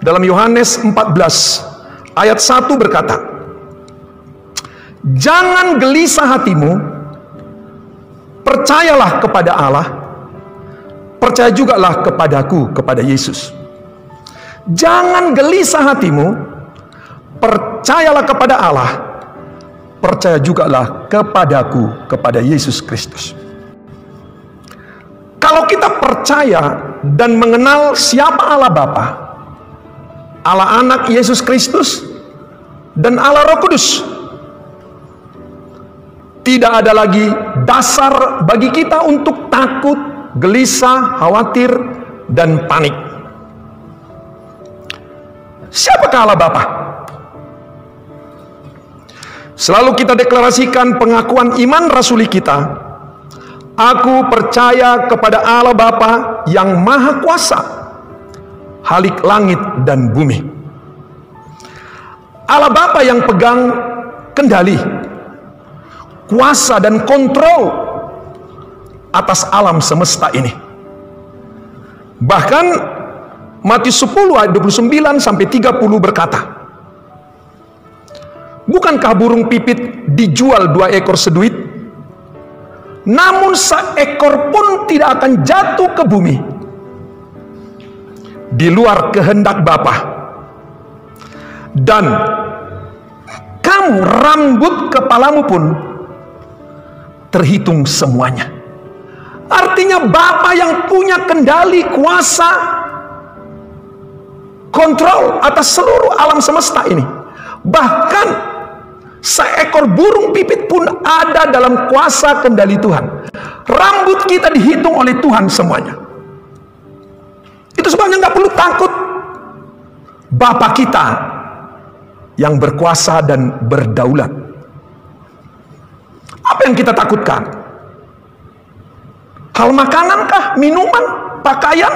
dalam Yohanes 14 ayat 1 berkata, "Jangan gelisah hatimu, percayalah kepada Allah, percaya jugalah kepadaku," kepada Yesus. Jangan gelisah hatimu, percayalah kepada Allah, percaya jugalah kepadaku, kepada Yesus Kristus. Kalau kita percaya dan mengenal siapa Allah Bapa, Allah Anak Yesus Kristus, dan Allah Roh Kudus, tidak ada lagi dasar bagi kita untuk takut, gelisah, khawatir, dan panik. Siapakah Allah Bapa? Selalu kita deklarasikan pengakuan iman rasuli kita. Aku percaya kepada Allah Bapa yang Maha Kuasa, Khalik langit dan bumi. Allah Bapa yang pegang kendali, kuasa dan kontrol atas alam semesta ini. Bahkan Matius 10 ayat 29 sampai 30 berkata, "Bukankah burung pipit dijual 2 ekor seduit? Namun seekor pun tidak akan jatuh ke bumi di luar kehendak Bapa. Dan kamu, rambut kepalamu pun terhitung semuanya." Artinya Bapa yang punya kendali, kuasa, kontrol atas seluruh alam semesta ini. Bahkan seekor burung pipit pun ada dalam kuasa kendali Tuhan. Rambut kita dihitung oleh Tuhan semuanya. Itu sebabnya nggak perlu takut. Bapa kita yang berkuasa dan berdaulat. Apa yang kita takutkan? Hal makanankah? Minuman? Pakaian?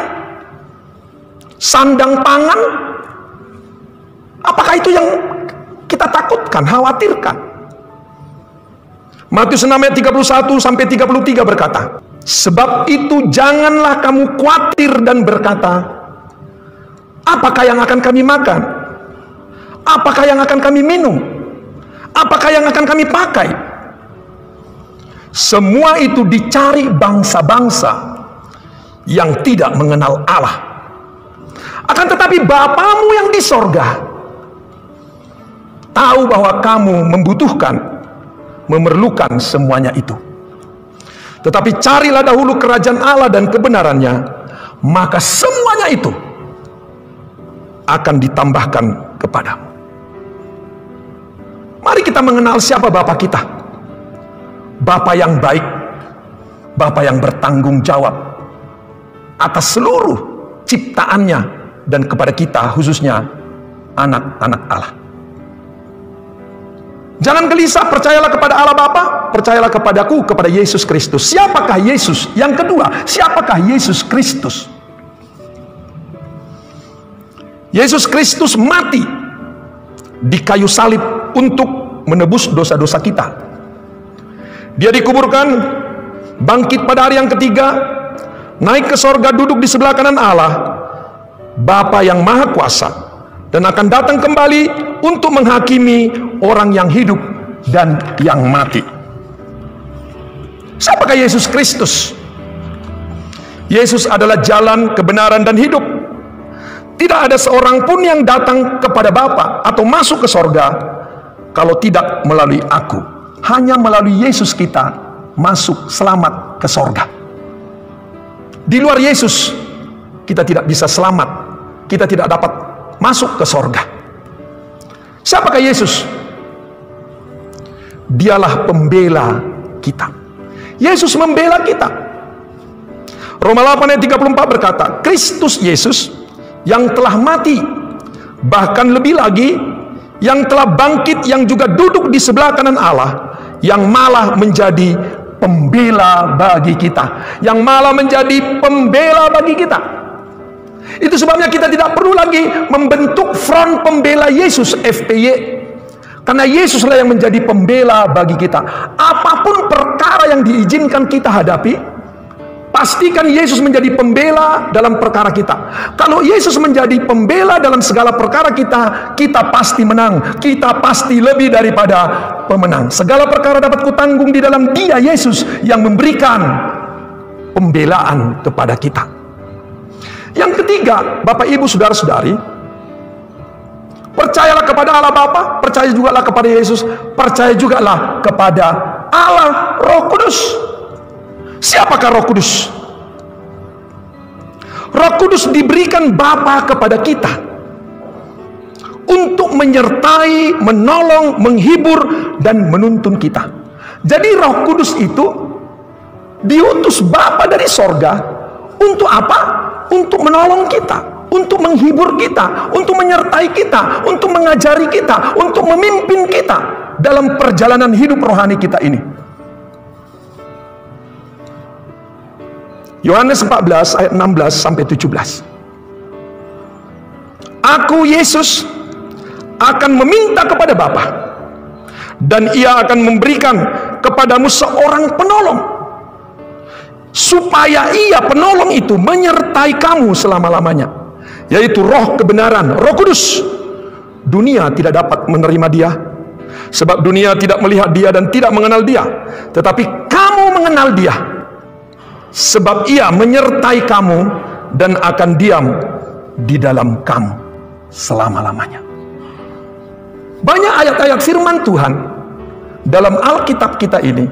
Sandang pangan? Apakah itu yang kita takutkan, khawatirkan? Matius 6 ayat 31 sampai 33 berkata, "Sebab itu janganlah kamu khawatir dan berkata, apakah yang akan kami makan? Apakah yang akan kami minum? Apakah yang akan kami pakai? Semua itu dicari bangsa-bangsa yang tidak mengenal Allah. Akan tetapi Bapamu yang di sorga tahu bahwa kamu membutuhkan, memerlukan semuanya itu. Tetapi carilah dahulu kerajaan Allah dan kebenarannya, maka semuanya itu akan ditambahkan kepadamu." Mari kita mengenal siapa Bapa kita. Bapa yang baik, Bapa yang bertanggung jawab atas seluruh ciptaannya dan kepada kita, khususnya anak-anak Allah. Jangan gelisah, percayalah kepada Allah Bapa, percayalah kepadaku, kepada Yesus Kristus. Siapakah Yesus? Yang kedua, siapakah Yesus Kristus? Yesus Kristus mati di kayu salib untuk menebus dosa-dosa kita. Dia dikuburkan, bangkit pada hari yang ketiga, naik ke sorga, duduk di sebelah kanan Allah, Bapa yang Maha Kuasa, dan akan datang kembali untuk menghakimi orang yang hidup dan yang mati. Siapakah Yesus Kristus? Yesus adalah jalan, kebenaran, dan hidup. Tidak ada seorang pun yang datang kepada Bapa atau masuk ke sorga kalau tidak melalui aku. Hanya melalui Yesus kita masuk selamat ke sorga. Di luar Yesus kita tidak bisa selamat, kita tidak dapat masuk ke sorga. Siapakah Yesus? Dialah pembela kita. Yesus membela kita. Roma 8 ayat 34 berkata, Kristus Yesus yang telah mati, bahkan lebih lagi yang telah bangkit, yang juga duduk di sebelah kanan Allah, yang malah menjadi pembela bagi kita, yang malah menjadi pembela bagi kita. Itu sebabnya kita tidak perlu lagi membentuk front pembela Yesus, FPY, karena Yesuslah yang menjadi pembela bagi kita. Apapun perkara yang diizinkan kita hadapi, Pastikan Yesus menjadi pembela dalam perkara kita. Kalau Yesus menjadi pembela dalam segala perkara kita, kita pasti menang. Kita pasti lebih daripada pemenang. Segala perkara dapat kutanggung di dalam Dia, Yesus, yang memberikan pembelaan kepada kita. Yang ketiga, Bapak Ibu Saudara-saudari, percayalah kepada Allah Bapa, percaya jugalah kepada Yesus, percaya jugalah kepada Allah Roh Kudus. Siapakah Roh Kudus? Roh Kudus diberikan Bapa kepada kita untuk menyertai, menolong, menghibur, dan menuntun kita. Jadi Roh Kudus itu diutus Bapa dari sorga untuk apa? Untuk menolong kita, untuk menghibur kita, untuk menyertai kita, untuk mengajari kita, untuk memimpin kita dalam perjalanan hidup rohani kita ini. Yohanes 14 ayat 16 sampai 17. Aku, Yesus, akan meminta kepada Bapa, dan Ia akan memberikan kepadamu seorang penolong, supaya Ia, penolong itu, menyertai kamu selama-lamanya, yaitu Roh kebenaran, Roh Kudus. Dunia tidak dapat menerima Dia, sebab dunia tidak melihat Dia dan tidak mengenal Dia. Tetapi kamu mengenal Dia, sebab Ia menyertai kamu dan akan diam di dalam kamu selama-lamanya. Banyak ayat-ayat firman Tuhan dalam Alkitab kita ini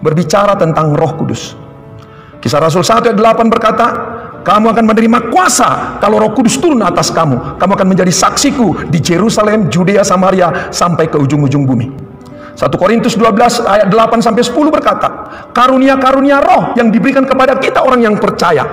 berbicara tentang Roh Kudus. Kisah Rasul 1 ayat 8 berkata, kamu akan menerima kuasa kalau Roh Kudus turun atas kamu. Kamu akan menjadi saksiku di Yerusalem, Judea, Samaria, sampai ke ujung-ujung bumi. 1 Korintus 12 ayat 8 sampai 10 berkata, karunia-karunia roh yang diberikan kepada kita orang yang percaya.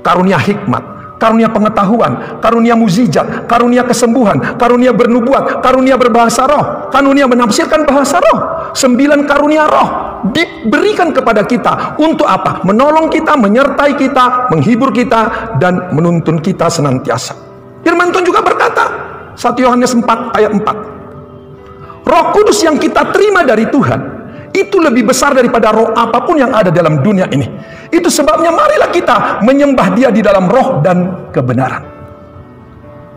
Karunia hikmat, karunia pengetahuan, karunia mukjizat, karunia kesembuhan, karunia bernubuat, karunia berbahasa roh, karunia menafsirkan bahasa roh. 9 karunia roh diberikan kepada kita untuk apa? Menolong kita, menyertai kita, menghibur kita, dan menuntun kita senantiasa. Firman Tuhan juga berkata, 1 Yohanes 4 ayat 4, Roh Kudus yang kita terima dari Tuhan itu lebih besar daripada roh apapun yang ada dalam dunia ini. Itu sebabnya marilah kita menyembah Dia di dalam roh dan kebenaran.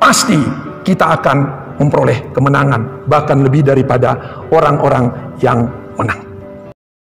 Pasti kita akan memperoleh kemenangan, bahkan lebih daripada orang-orang yang menang.